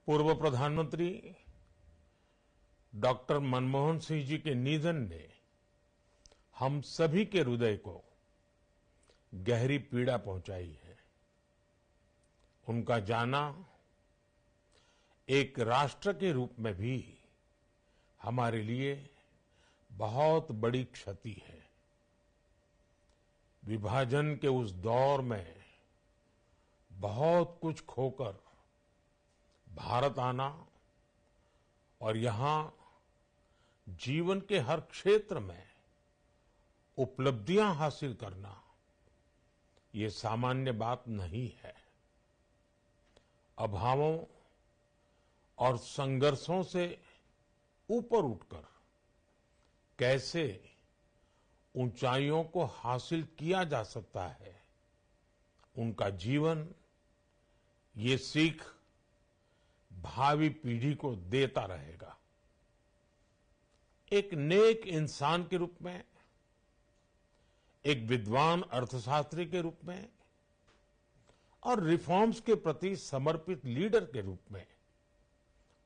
पूर्व प्रधानमंत्री डॉक्टर मनमोहन सिंह जी के निधन ने हम सभी के हृदय को गहरी पीड़ा पहुंचाई है। उनका जाना एक राष्ट्र के रूप में भी हमारे लिए बहुत बड़ी क्षति है। विभाजन के उस दौर में बहुत कुछ खोकर भारत आना और यहां जीवन के हर क्षेत्र में उपलब्धियां हासिल करना ये सामान्य बात नहीं है। अभावों और संघर्षों से ऊपर उठकर कैसे ऊंचाइयों को हासिल किया जा सकता है, उनका जीवन ये सीख भावी पीढ़ी को देता रहेगा। एक नेक इंसान के रूप में, एक विद्वान अर्थशास्त्री के रूप में और रिफॉर्म्स के प्रति समर्पित लीडर के रूप में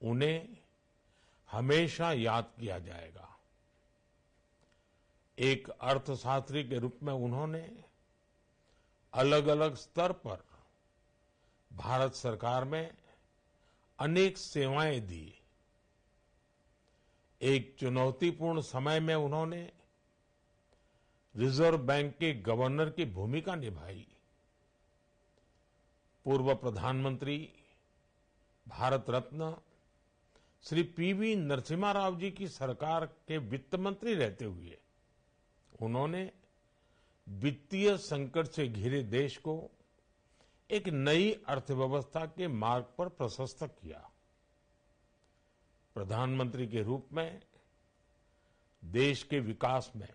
उन्हें हमेशा याद किया जाएगा। एक अर्थशास्त्री के रूप में उन्होंने अलग अलग स्तर पर भारत सरकार में अनेक सेवाएं दी। एक चुनौतीपूर्ण समय में उन्होंने रिजर्व बैंक के गवर्नर की भूमिका निभाई। पूर्व प्रधानमंत्री भारत रत्न श्री पीवी नरसिम्हा राव जी की सरकार के वित्त मंत्री रहते हुए उन्होंने वित्तीय संकट से घिरे देश को एक नई अर्थव्यवस्था के मार्ग पर प्रशस्त किया। प्रधानमंत्री के रूप में देश के विकास में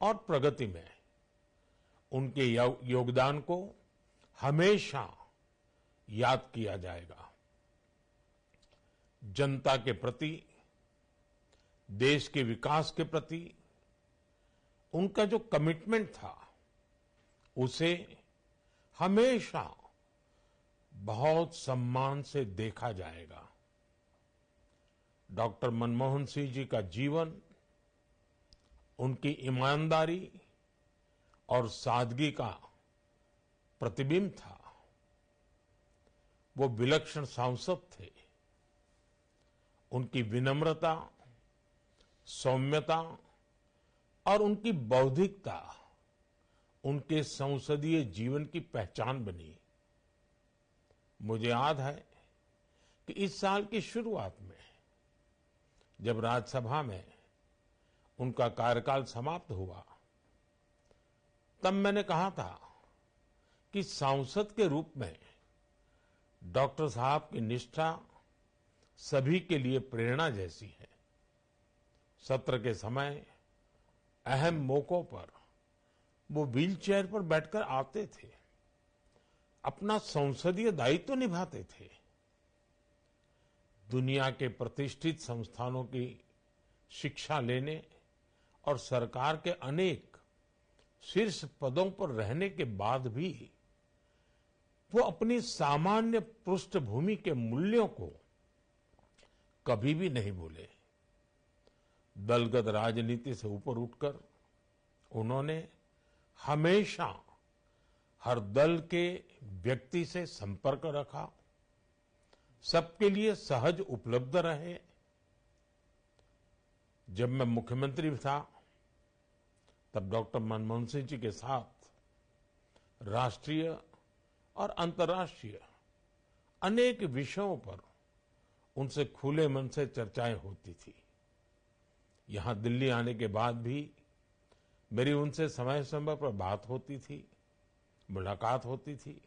और प्रगति में उनके योगदान को हमेशा याद किया जाएगा। जनता के प्रति, देश के विकास के प्रति उनका जो कमिटमेंट था उसे हमेशा बहुत सम्मान से देखा जाएगा। डॉक्टर मनमोहन सिंह जी का जीवन उनकी ईमानदारी और सादगी का प्रतिबिंब था। वो विलक्षण सांसद थे। उनकी विनम्रता, सौम्यता और उनकी बौद्धिकता उनके संसदीय जीवन की पहचान बनी। मुझे याद है कि इस साल की शुरुआत में जब राज्यसभा में उनका कार्यकाल समाप्त हुआ, तब मैंने कहा था कि सांसद के रूप में डॉक्टर साहब की निष्ठा सभी के लिए प्रेरणा जैसी है। सत्र के समय अहम मौकों पर वो व्हीलचेयर पर बैठकर आते थे, अपना संसदीय दायित्व निभाते थे। दुनिया के प्रतिष्ठित संस्थानों की शिक्षा लेने और सरकार के अनेक शीर्ष पदों पर रहने के बाद भी वो अपनी सामान्य पृष्ठभूमि के मूल्यों को कभी भी नहीं भूले। दलगत राजनीति से ऊपर उठकर उन्होंने हमेशा हर दल के व्यक्ति से संपर्क रखा, सबके लिए सहज उपलब्ध रहे। जब मैं मुख्यमंत्री था तब डॉक्टर मनमोहन सिंह जी के साथ राष्ट्रीय और अंतर्राष्ट्रीय अनेक विषयों पर उनसे खुले मन से चर्चाएं होती थी। यहां दिल्ली आने के बाद भी मेरी उनसे समय समय पर बात होती थी, मुलाकात होती थी।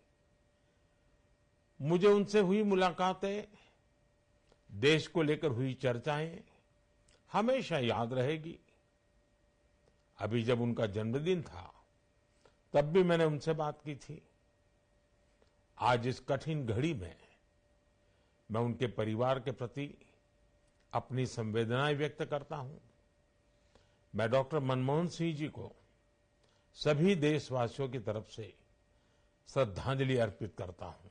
मुझे उनसे हुई मुलाकातें, देश को लेकर हुई चर्चाएं हमेशा याद रहेगी। अभी जब उनका जन्मदिन था तब भी मैंने उनसे बात की थी। आज इस कठिन घड़ी में मैं उनके परिवार के प्रति अपनी संवेदनाएं व्यक्त करता हूं। मैं डॉक्टर मनमोहन सिंह जी को सभी देशवासियों की तरफ से श्रद्धांजलि अर्पित करता हूं।